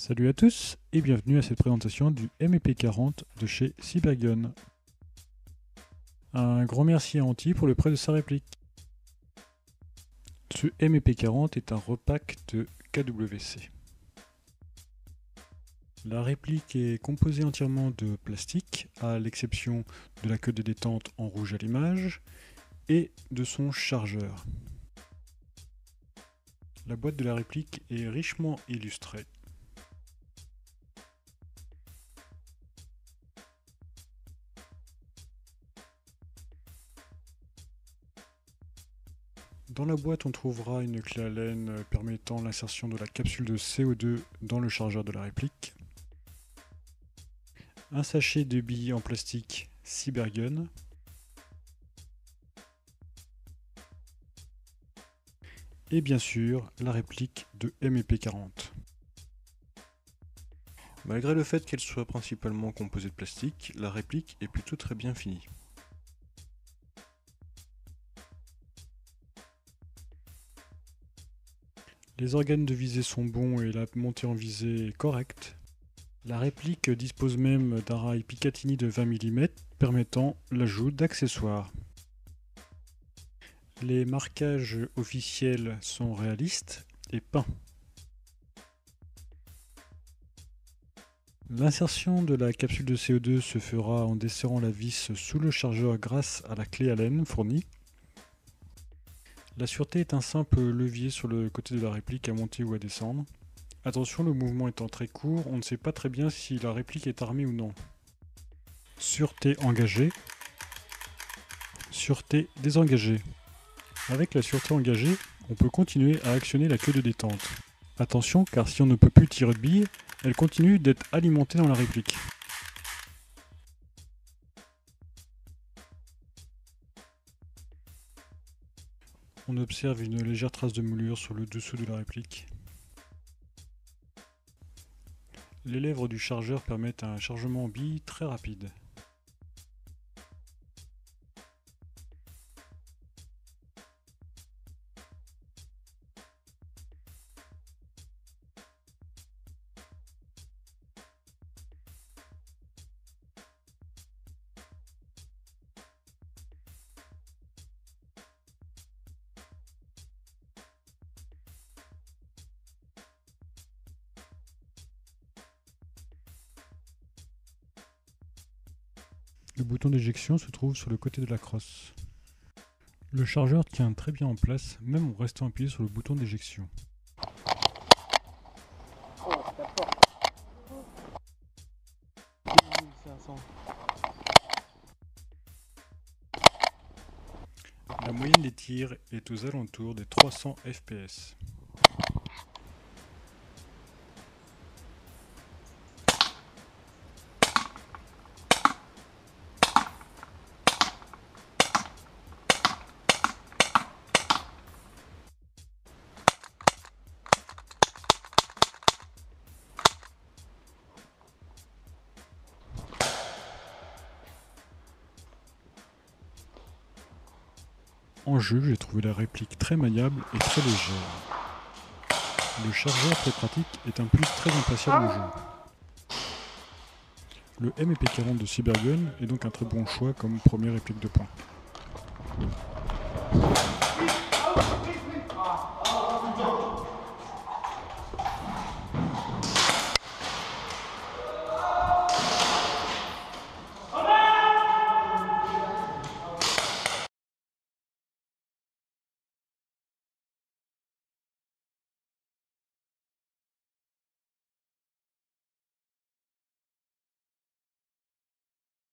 Salut à tous et bienvenue à cette présentation du MEP40 de chez Cybergun. Un grand merci à Anti pour le prêt de sa réplique. Ce MEP40 est un repack de KWC. La réplique est composée entièrement de plastique, à l'exception de la queue de détente en rouge à l'image, et de son chargeur. La boîte de la réplique est richement illustrée. Dans la boîte, on trouvera une clé Allen permettant l'insertion de la capsule de CO2 dans le chargeur de la réplique, un sachet de billes en plastique Cybergun, et bien sûr la réplique de MEP40. Malgré le fait qu'elle soit principalement composée de plastique, la réplique est plutôt très bien finie. Les organes de visée sont bons et la montée en visée est correcte. La réplique dispose même d'un rail Picatinny de 20 mm permettant l'ajout d'accessoires. Les marquages officiels sont réalistes et peints. L'insertion de la capsule de CO2 se fera en desserrant la vis sous le chargeur grâce à la clé Allen fournie. La sûreté est un simple levier sur le côté de la réplique à monter ou à descendre. Attention, le mouvement étant très court, on ne sait pas très bien si la réplique est armée ou non. Sûreté engagée. Sûreté désengagée. Avec la sûreté engagée, on peut continuer à actionner la queue de détente. Attention, car si on ne peut plus tirer de billes, elle continue d'être alimentée dans la réplique. On observe une légère trace de moulure sur le dessous de la réplique. Les lèvres du chargeur permettent un chargement en billes très rapide. Le bouton d'éjection se trouve sur le côté de la crosse. Le chargeur tient très bien en place, même en restant appuyé sur le bouton d'éjection. Oh, c'est fort. 2500. La moyenne des tirs est aux alentours des 300 fps. En jeu, j'ai trouvé la réplique très maniable et très légère. Le chargeur très pratique est un plus très impatiable au jeu. Le MEP40 de Cybergun est donc un très bon choix comme première réplique de poing.